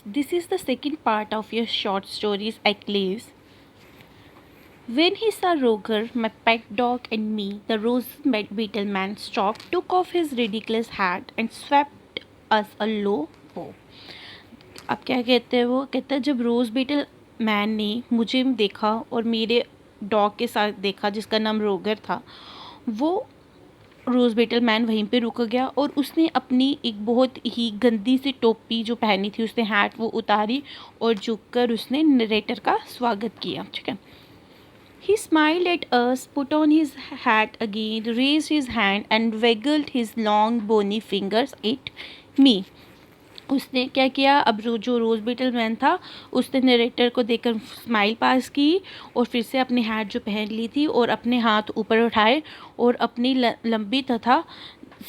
This is the second part of your short stories, Eclipse. When he saw Roger, my pet dog, and me, the rose beetle man stopped, took off his ridiculous hat, and swept us a low bow. अब क्या कहते हैं, वो कहता है जब रोज़ beetle man ने मुझे देखा और मेरे डॉग के साथ देखा जिसका नाम रोगर था, वो रोज़ बीटल मैन वहीं पे रुक गया और उसने अपनी एक बहुत ही गंदी सी टोपी जो पहनी थी, उसने हैट वो उतारी और झुककर उसने नरेटर का स्वागत किया। ठीक है। He smiled at us, put on his hat again, raised his hand and waggled his long bony fingers at me. उसने क्या किया, अब जो रोज़ बीटल मैन था उसने नरेटर को देखकर स्माइल पास की और फिर से अपनी हैट जो पहन ली थी और अपने हाथ ऊपर उठाए और अपनी लंबी तथा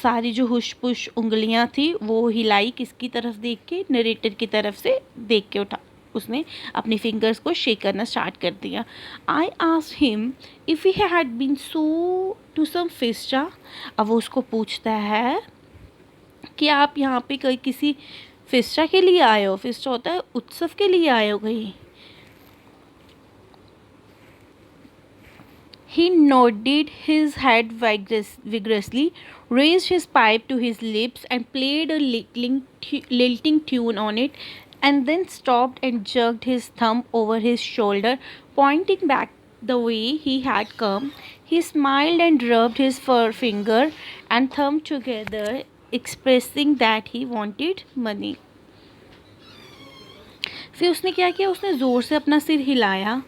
सारी जो हुश पुश उंगलियां थी वो हिलाई, किसकी तरफ देख के, नरेटर की तरफ से देख के उठा उसने अपनी फिंगर्स को शेक करना स्टार्ट कर दिया। I asked him if he had been so to some fiesta. अब वो उसको पूछता है कि आप यहाँ पे कोई किसी फिस्टा के लिए आए हो। फिस्टा होता है उत्सव के लिए आए हो कहीं। He nodded his head vigorously, raised his pipe to his lips and played a lilting tune on it, and then stopped and jerked his thumb over his shoulder, pointing back the way he had come. He smiled and rubbed his forefinger and thumb together, expressing that he wanted money. फिर उसने क्या किया, उसने ज़ोर से अपना सिर हिलाया,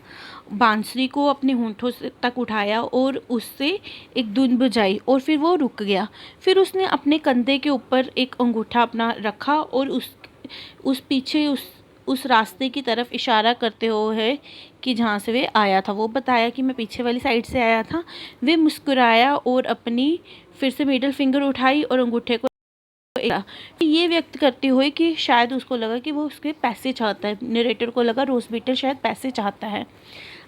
बांसुरी को अपने होंठों से तक उठाया और उससे एक धुन बजाई और फिर वो रुक गया। फिर उसने अपने कंधे के ऊपर एक अंगूठा अपना रखा और उस पीछे उस रास्ते की तरफ इशारा करते हुए कि जहाँ से वे आया था, वो बताया कि मैं पीछे वाली साइड से आया था। वे मुस्कुराया और अपनी फिर से मिडल फिंगर उठाई और अंगूठे को ये व्यक्त करते हुए कि शायद उसको लगा कि वो उसके पैसे चाहता है। नरेटर को लगा रोज़ बीटल शायद पैसे चाहता है।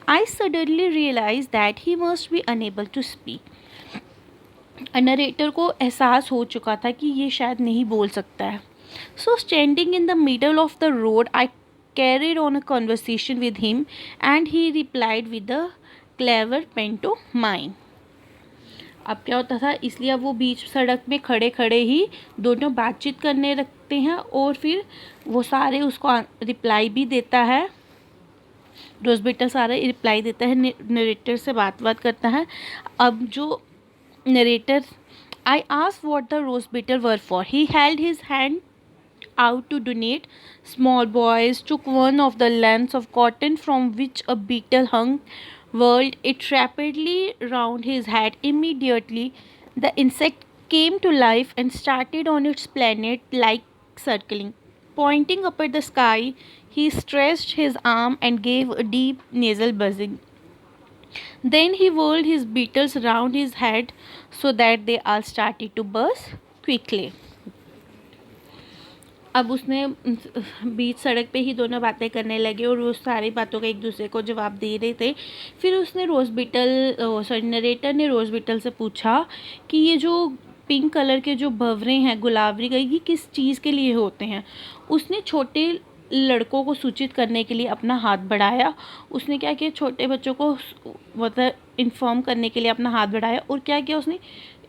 I suddenly realized that he must be unable to speak. Narrator को एहसास हो चुका था कि ये शायद नहीं बोल सकता है। So standing in the middle of the road, I carried on a conversation with him and he replied with a clever pantomime. अब क्या होता था, इसलिए अब वो बीच सड़क में खड़े खड़े ही दोनों बातचीत करने लगते हैं और फिर वो सारे उसको रिप्लाई भी देता है। रोज़ बीटल सारा रिप्लाई देता है, नरेटर से बात करता है। अब जो narrator, I asked what the rose beetle were for. He held his hand out to donate. Small boys took one of the lengths of cotton from which a beetle hung, whirled it rapidly round his head. Immediately, the insect came to life and started on its planet like circling. Pointing up at the sky, he stretched his arm and gave a deep nasal buzzing. Then he whirled his beetles round his head so that they all started to buzz quickly. अब उसने बीच सड़क पे ही दोनों बातें करने लगे और वो सारी बातों का एक दूसरे को जवाब दे रहे थे। फिर उसने नरेटर ने रोज़ बीटल से पूछा कि ये जो पिंक कलर के जो भंवरे हैं गुलाबरी का, ये किस चीज़ के लिए होते हैं। उसने छोटे लड़कों को सूचित करने के लिए अपना हाथ बढ़ाया। उसने क्या किया, छोटे बच्चों को मतलब इन्फॉर्म करने के लिए अपना हाथ बढ़ाया और क्या किया उसने,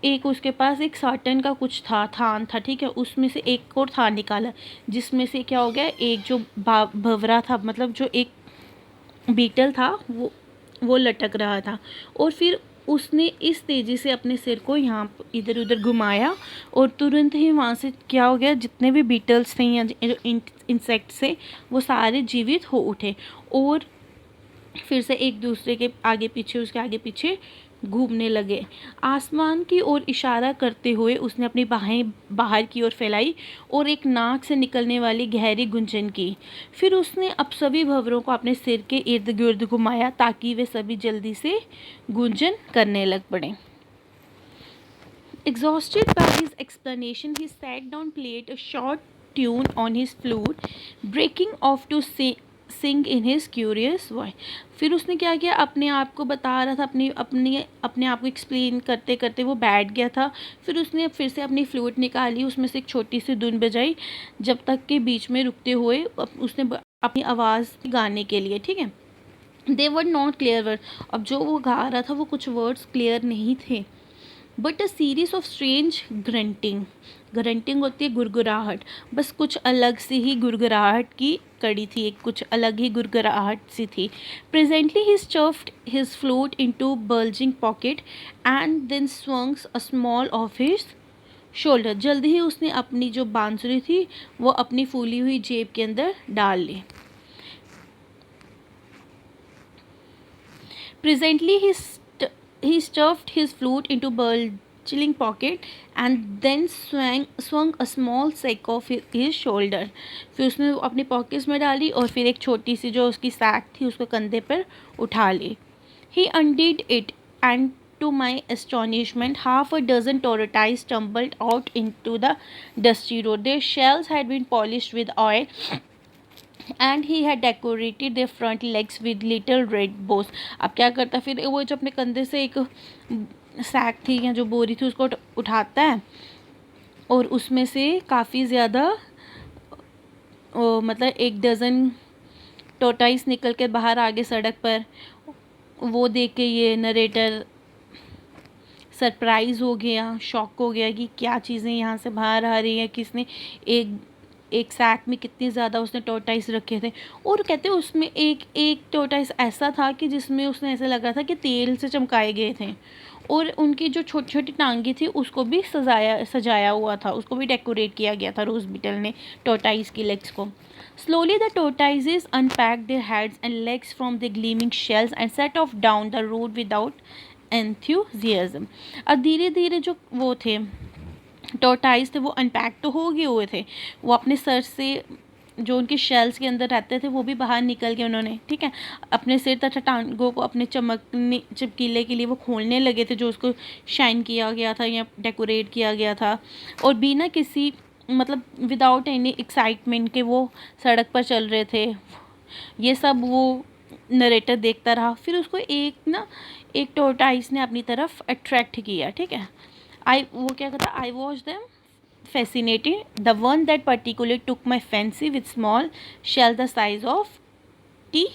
एक उसके पास एक साटन का कुछ थान था, ठीक है, उसमें से एक और थान निकाला जिसमें से क्या हो गया, एक जो भंवरा था, मतलब जो एक बीटल था वो लटक रहा था। और फिर उसने इस तेज़ी से अपने सिर को यहाँ इधर उधर घुमाया और तुरंत ही वहाँ से क्या हो गया, जितने भी बीटल्स थे या इंसेक्ट से वो सारे जीवित हो उठे और फिर से एक दूसरे के आगे पीछे, उसके आगे पीछे घूमने लगे। आसमान की ओर इशारा करते हुए उसने अपनी बाहें बाहर की ओर फैलाई और एक नाक से निकलने वाली गहरी गुंजन की। फिर उसने अब सभी भंवरों को अपने सिर के इर्द गिर्द घुमाया ताकि वे सभी जल्दी से गुंजन करने लग पड़े। Exhausted by his explanation, he sat down, played a short tune on his flute, breaking off to sing in his curious voice. फिर उसने क्या किया, अपने आप को बता रहा था, अपने आप को एक्सप्लेन करते करते वो बैठ गया था। फिर उसने फिर से अपनी फ्लूट निकाली, उसमें से एक छोटी सी धुन बजाई, जब तक के बीच में रुकते हुए उसने अपनी आवाज़ गाने के लिए, ठीक है। दे वर नॉट क्लियर वर्ड, अब जो वो गा रहा था वो कुछ वर्ड्स क्लियर नहीं थे, but a series of strange grunting. Grunting होती है गुरगुराहट, बस कुछ अलग सी ही गुरगुराहट की कड़ी थी, एक कुछ अलग ही गुरगुराहट सी थी। Presently he stuffed his flute into bulging pocket and then swung a small off his shoulder. जल्दी ही उसने अपनी जो बांसुरी थी वो अपनी फूली हुई जेब के अंदर डाल ली। Presently, he stuffed his flute into bulging pocket and then swung a small sack off his shoulder. फिर उसने अपनी पॉकेट्स में डाली और फिर एक छोटी सी जो उसकी सैक थी उसको कंधे पर उठा ली। He undid it and to my astonishment half a dozen tortoises tumbled out into the dusty road. Their shells had been polished with oil and he had decorated their front legs with little red bows. अब क्या करता, फिर वो जो अपने कंधे से एक सैक थी या जो बोरी थी उसको उठाता है और उसमें से काफ़ी ज़्यादा मतलब 1 डज़न टोटाइस निकल के बाहर आ गए सड़क पर। वो देख के ये नरेटर सरप्राइज़ हो गया, शॉक हो गया कि क्या चीज़ें यहाँ से बाहर आ रही हैं, किसने एक सैक में कितनी ज़्यादा उसने टोर्टाइस रखे थे। और कहते हैं उसमें एक टोर्टाइस ऐसा था कि जिसमें उसने ऐसा लग रहा था कि तेल से चमकाए गए थे, और उनकी जो छोटी छोटी टांगी थी उसको भी सजाया हुआ था, उसको भी डेकोरेट किया गया था रोज़ बीटल ने टोर्टाइस की लेग्स को। Slowly the tortoises unpacked their heads and legs from the gleaming shells and set off down the road without enthusiasm. अब धीरे धीरे जो वो थे टोर्टाइस थे वो अनपैक तो हो गए हुए थे, वो अपने सर से जो उनके शेल्स के अंदर रहते थे वो भी बाहर निकल के उन्होंने, ठीक है, अपने सिर तथा टांगों को अपने चमकीले के लिए वो खोलने लगे थे जो उसको शाइन किया गया था या डेकोरेट किया गया था। और बिना किसी मतलब विदाउट एनी एक्साइटमेंट के वो सड़क पर चल रहे थे। ये सब वो नरेटर देखता रहा। फिर उसको एक टोर्टाइस ने अपनी तरफ अट्रैक्ट किया, ठीक है। वो क्या कहता, I watch them fascinated. The one that particularly took my fancy with small shell the size of tea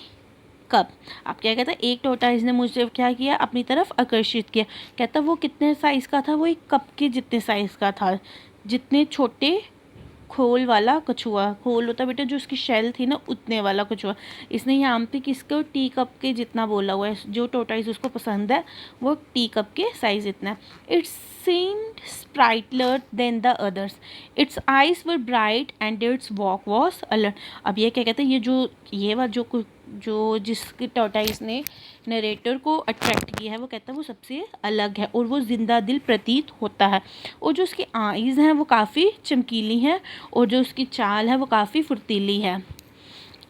cup. अब क्या कहता, एक टोर्टाइस ने मुझे क्या किया, अपनी तरफ आकर्षित किया। कहता वो कितने साइज़ का था, वो एक कप के जितने साइज़ का था, जितने छोटे खोल वाला कछुआ, खोल होता बेटा जो उसकी शेल थी ना, उतने वाला कछुआ। इसने यहाँ पे किसको टी कप के जितना बोला हुआ है, जो टोर्टाइस उसको पसंद है वो टी कप के साइज़ इतना है। It's seemed sprightlier than the others. Its eyes were bright and its walk was alert. अब ये क्या कहते हैं, ये बात जो जिसकी टोर्टाइस ने नरेटर को अट्रैक्ट किया है वो कहता है वो सबसे अलग है और वो जिंदा दिल प्रतीत होता है, और जो उसकी आईज़ हैं वो काफ़ी चमकीली हैं और जो उसकी चाल है वो काफ़ी फुर्तीली है।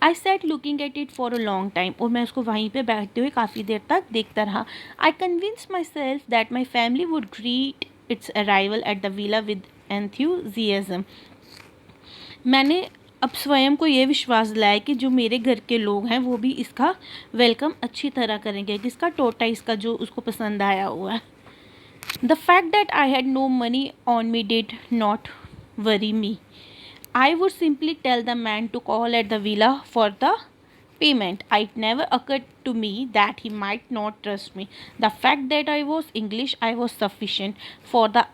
I sat looking at it for a long time, और मैं उसको वहीं पे बैठते हुए काफ़ी देर तक देखता रहा। I convince myself that my family would greet its arrival at the villa with enthusiasm. मैंने अब स्वयं को ये विश्वास दिलाया कि जो मेरे घर के लोग हैं वो भी इसका वेलकम अच्छी तरह करेंगे, जिसका टोर्टाइस का जो उसको पसंद आया हुआ है। The fact that I had no money on me did not worry me. I would simply tell the man to call at the villa for the payment. It never occurred to me that he might not trust me. The fact that I was English, I was sufficient for the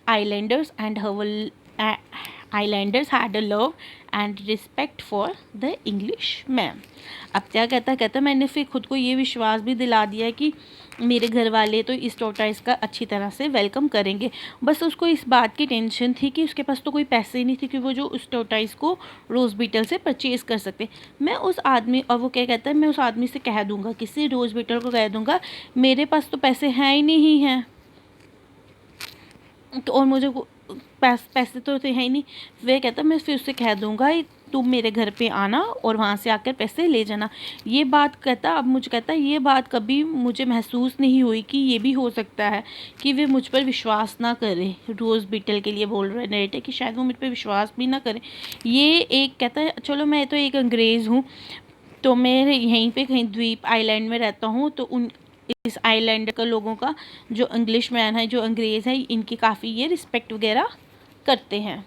islanders, and islanders had a love and respect for the Englishman. अब क्या कहता मैंने फिर खुद को ये विश्वास भी दिला दिया कि मेरे घर वाले तो इस टोर्टाइस का अच्छी तरह से वेलकम करेंगे। बस उसको इस बात की टेंशन थी कि उसके पास तो कोई पैसे ही नहीं थे कि वो जो उस टोर्टाइस को रोज़ बीटल से परचेज़ कर सकते। मैं उस आदमी, और वो क्या कहता है, मैं उस आदमी से कह दूँगा, किसी रोज़ बीटल को कह दूँगा मेरे पास तो पैसे हैं ही नहीं हैं, तो और मुझे पैसे तो है ही नहीं। वह कहता मैं फिर उससे कह दूँगा तुम मेरे घर पे आना और वहाँ से आकर पैसे ले जाना। ये बात कहता, अब मुझे कहता ये बात कभी मुझे महसूस नहीं हुई कि ये भी हो सकता है कि वे मुझ पर विश्वास ना करें। रोज़ बीटल के लिए बोल रहे नरेटर कि शायद वो मुझ पर विश्वास भी ना करें। ये एक कहता है चलो मैं तो एक अंग्रेज़ हूँ, तो मैं यहीं पे कहीं द्वीप आइलैंड में रहता हूँ, तो उन इस आइलैंड के लोगों का जो इंग्लिश मैन है, जो अंग्रेज़ है, इनकी काफ़ी ये रिस्पेक्ट वगैरह करते हैं।